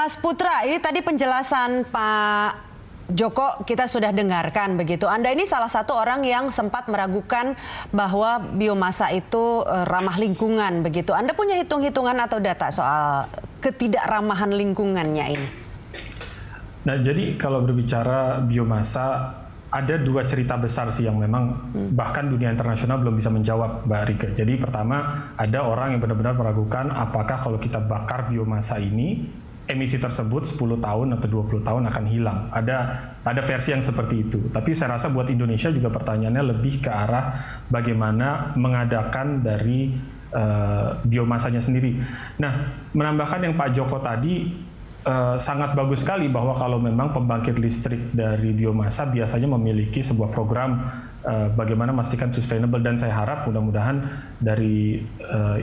Mas Putra, ini tadi penjelasan Pak Joko kita sudah dengarkan begitu. Anda ini salah satu orang yang sempat meragukan bahwa biomasa itu ramah lingkungan begitu. Anda punya hitung-hitungan atau data soal ketidakramahan lingkungannya ini? Nah, jadi kalau berbicara biomasa, ada dua cerita besar sih yang memang bahkan dunia internasional belum bisa menjawab, Mbak Rike. Jadi pertama, ada orang yang benar-benar meragukan apakah kalau kita bakar biomasa ini, emisi tersebut 10 tahun atau 20 tahun akan hilang. Ada versi yang seperti itu. Tapi saya rasa buat Indonesia juga pertanyaannya lebih ke arah bagaimana mengadakan dari biomasanya sendiri. Nah, menambahkan yang Pak Joko tadi, sangat bagus sekali bahwa kalau memang pembangkit listrik dari biomasa biasanya memiliki sebuah program bagaimana memastikan sustainable, dan saya harap mudah-mudahan dari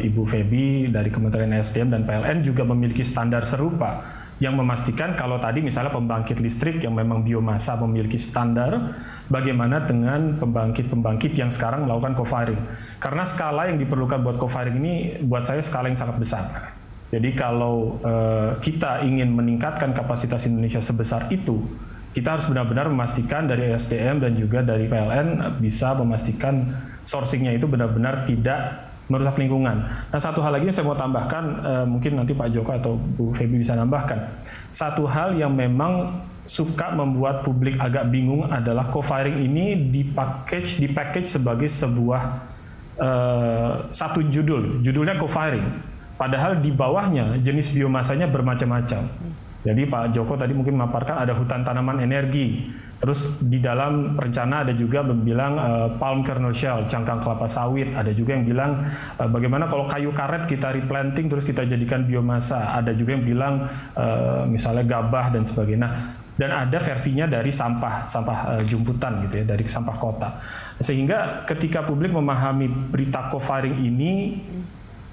Ibu Feby, dari Kementerian SDM dan PLN juga memiliki standar serupa yang memastikan kalau tadi misalnya pembangkit listrik yang memang biomasa memiliki standar, bagaimana dengan pembangkit-pembangkit yang sekarang melakukan co-firing. Karena skala yang diperlukan buat co-firing ini buat saya skala yang sangat besar. Jadi kalau kita ingin meningkatkan kapasitas Indonesia sebesar itu, kita harus benar-benar memastikan dari SDM dan juga dari PLN bisa memastikan sourcing-nya itu benar-benar tidak merusak lingkungan. Nah, satu hal lagi yang saya mau tambahkan, mungkin nanti Pak Joko atau Bu Feby bisa nambahkan. Satu hal yang memang suka membuat publik agak bingung adalah co-firing ini dipackage sebagai sebuah satu judulnya co-firing. Padahal di bawahnya jenis biomasanya bermacam-macam. Jadi Pak Joko tadi mungkin memaparkan ada hutan tanaman energi. Terus di dalam rencana ada juga bilang palm kernel shell, cangkang kelapa sawit. Ada juga yang bilang bagaimana kalau kayu karet kita replanting terus kita jadikan biomasa. Ada juga yang bilang misalnya gabah dan sebagainya. Dan ada versinya dari sampah jumputan gitu ya, dari sampah kota. Sehingga ketika publik memahami berita co-firing ini,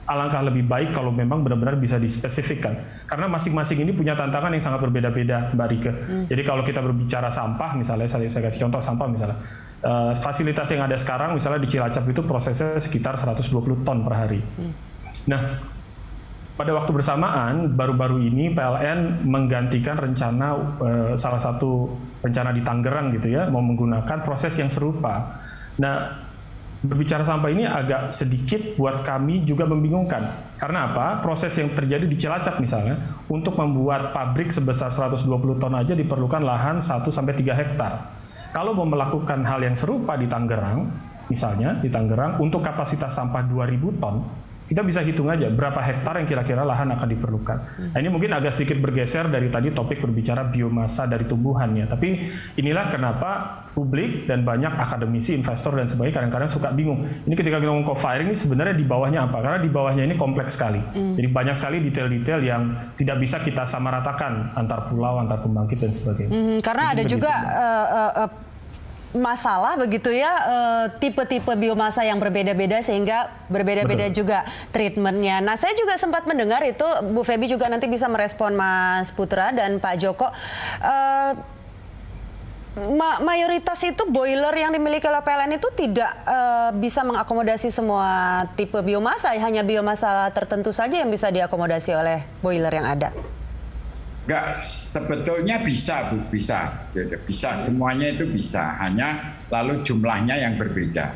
alangkah lebih baik kalau memang benar-benar bisa dispesifikkan. Karena masing-masing ini punya tantangan yang sangat berbeda-beda, Mbak Rike. Jadi kalau kita berbicara sampah, misalnya saya kasih contoh sampah misalnya. Fasilitas yang ada sekarang misalnya di Cilacap itu prosesnya sekitar 120 ton per hari. Nah, pada waktu bersamaan, baru-baru ini PLN menggantikan rencana, salah satu rencana di Tangerang gitu ya, mau menggunakan proses yang serupa. Nah, berbicara sampah ini agak sedikit buat kami juga membingungkan. Karena apa? Proses yang terjadi di Cilacap misalnya, untuk membuat pabrik sebesar 120 ton aja diperlukan lahan 1-3 hektar. Kalau mau melakukan hal yang serupa di Tangerang, misalnya di Tangerang, untuk kapasitas sampah 2000 ton, kita bisa hitung aja berapa hektar yang kira-kira lahan akan diperlukan. Nah, ini mungkin agak sedikit bergeser dari tadi topik berbicara biomasa dari tumbuhannya. Tapi inilah kenapa publik dan banyak akademisi, investor dan sebagainya kadang-kadang suka bingung. Ini ketika kita ngomong co-firing ini sebenarnya di bawahnya apa? Karena di bawahnya ini kompleks sekali. Jadi banyak sekali detail-detail yang tidak bisa kita samaratakan antar pulau, antar pembangkit dan sebagainya. Karena ada juga masalah begitu ya, tipe-tipe biomasa yang berbeda-beda sehingga berbeda-beda juga treatmentnya. Nah, saya juga sempat mendengar itu, Bu Feby juga nanti bisa merespon Mas Putra dan Pak Joko. Mayoritas itu boiler yang dimiliki oleh PLN itu tidak bisa mengakomodasi semua tipe biomasa, hanya biomasa tertentu saja yang bisa diakomodasi oleh boiler yang ada. Enggak, sebetulnya bisa, Bu, bisa, semuanya itu bisa, hanya lalu jumlahnya yang berbeda.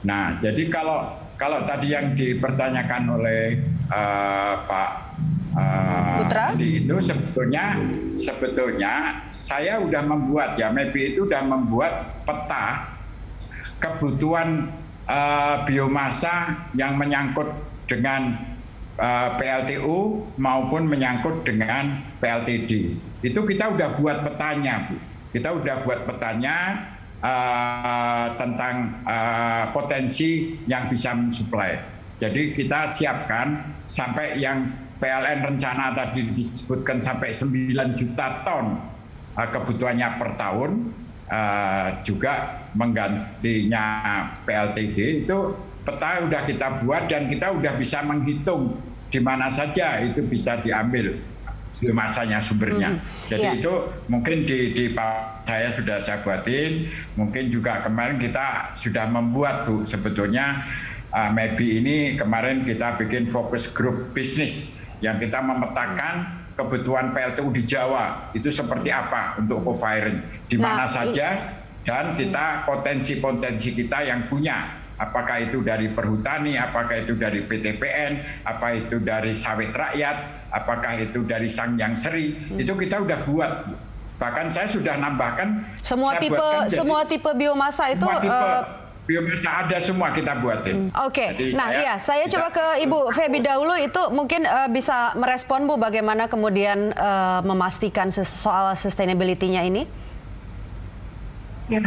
Nah, jadi kalau tadi yang dipertanyakan oleh Pak Putra itu sebetulnya saya udah membuat ya, maybe itu udah membuat peta kebutuhan biomasa yang menyangkut dengan PLTU maupun menyangkut dengan PLTD. Itu kita udah buat petanya, Bu. Kita udah buat petanya tentang potensi yang bisa mensuplai. Jadi kita siapkan sampai yang PLN rencana tadi disebutkan sampai 9 juta ton kebutuhannya per tahun, juga menggantinya PLTD, itu peta udah kita buat dan kita udah bisa menghitung di mana saja itu bisa diambil biomasanya sumbernya. Jadi itu mungkin di saya sudah saya buatin, mungkin juga kemarin kita sudah membuat, Bu, sebetulnya maybe ini kemarin kita bikin fokus grup bisnis yang kita memetakan kebutuhan PLTU di Jawa itu seperti apa untuk co-firing, di mana saja, dan kita potensi-potensi kita yang punya. Apakah itu dari perhutani, apakah itu dari PTPN, apa itu dari sawit rakyat, apakah itu dari Sangyang Seri, itu kita udah buat. Bahkan saya sudah nambahkan semua tipe biomasa itu biomasa ada semua kita buatin. Oke. Nah, saya coba ke Ibu Feby dahulu, itu mungkin bisa merespon Bu bagaimana kemudian memastikan soal sustainability-nya ini? Ya.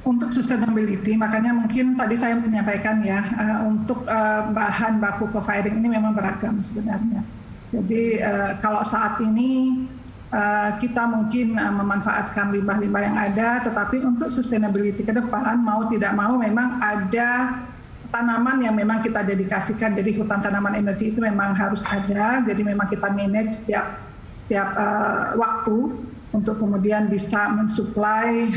Untuk sustainability, makanya mungkin tadi saya menyampaikan ya, untuk bahan baku co-firing ini memang beragam sebenarnya. Jadi kalau saat ini kita mungkin memanfaatkan limbah-limbah yang ada, tetapi untuk sustainability ke depan mau tidak mau memang ada tanaman yang memang kita dedikasikan. Jadi hutan tanaman energi itu memang harus ada, jadi memang kita manage setiap waktu untuk kemudian bisa mensuplai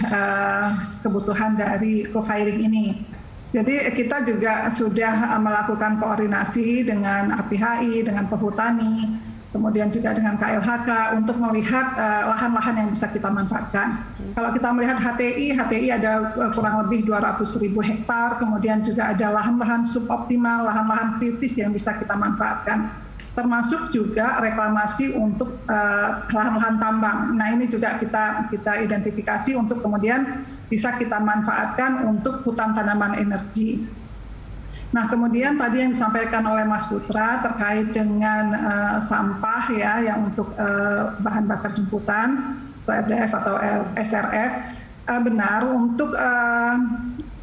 kebutuhan dari co-firing ini. Jadi kita juga sudah melakukan koordinasi dengan APHI, dengan perhutani, kemudian juga dengan KLHK untuk melihat lahan-lahan yang bisa kita manfaatkan. Kalau kita melihat HTI ada kurang lebih 200.000 hektar, kemudian juga ada lahan-lahan suboptimal, lahan-lahan kritis yang bisa kita manfaatkan. Termasuk juga reklamasi untuk lahan-lahan tambang. Nah, ini juga kita identifikasi untuk kemudian bisa kita manfaatkan untuk hutan tanaman energi. Nah, kemudian tadi yang disampaikan oleh Mas Putra terkait dengan sampah ya, yang untuk bahan bakar jemputan atau RDF atau SRF, benar untuk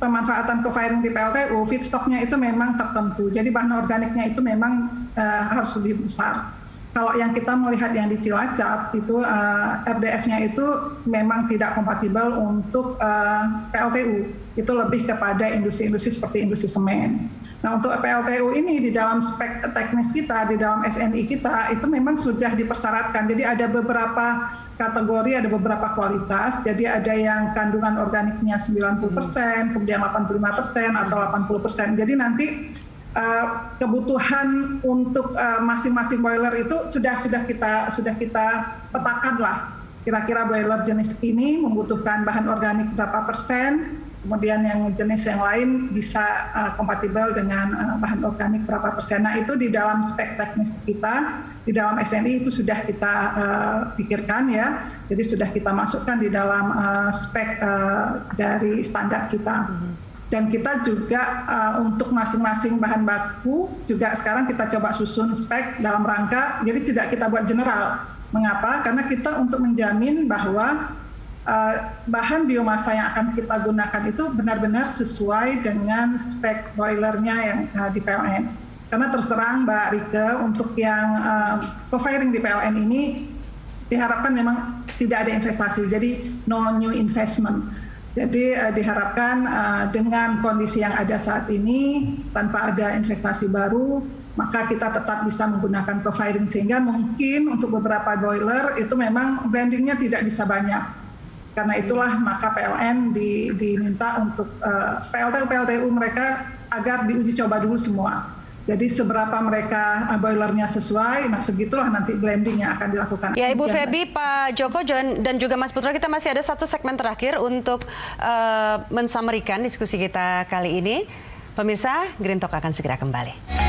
pemanfaatan co-firing di PLTU, feedstocknya itu memang tertentu. Jadi bahan organiknya itu memang harus lebih besar. Kalau yang kita melihat yang di Cilacap itu RDF-nya itu memang tidak kompatibel untuk PLTU. Itu lebih kepada industri-industri seperti industri semen. Nah, untuk PLTU ini di dalam spek teknis kita, di dalam SNI kita itu memang sudah dipersyaratkan. Jadi ada beberapa kategori, ada beberapa kualitas. Jadi ada yang kandungan organiknya 90%, kemudian 85% atau 80%. Jadi nanti kebutuhan untuk masing-masing boiler itu sudah kita petakan lah. Kira-kira boiler jenis ini membutuhkan bahan organik berapa persen, kemudian yang jenis yang lain bisa kompatibel dengan bahan organik berapa persen. Nah, itu di dalam spek teknis kita, di dalam SNI itu sudah kita pikirkan ya. Jadi sudah kita masukkan di dalam spek dari standar kita. Dan kita juga untuk masing-masing bahan baku juga sekarang kita coba susun spek dalam rangka, jadi tidak kita buat general. Mengapa? Karena kita untuk menjamin bahwa bahan biomasa yang akan kita gunakan itu benar-benar sesuai dengan spek boilernya yang di PLN. Karena terus terang Mbak Rike, untuk yang co-firing di PLN ini diharapkan memang tidak ada investasi, jadi no new investment. Jadi diharapkan dengan kondisi yang ada saat ini, tanpa ada investasi baru, maka kita tetap bisa menggunakan co-firing, sehingga mungkin untuk beberapa boiler itu memang blendingnya tidak bisa banyak. Karena itulah maka PLN diminta untuk PLTU mereka agar diuji coba dulu semua. Jadi seberapa mereka boilernya sesuai, nah segitulah nanti blending yang akan dilakukan. Ya, Ibu Feby, Pak Joko, dan juga Mas Putra, kita masih ada satu segmen terakhir untuk mensummary diskusi kita kali ini. Pemirsa, Green Talk akan segera kembali.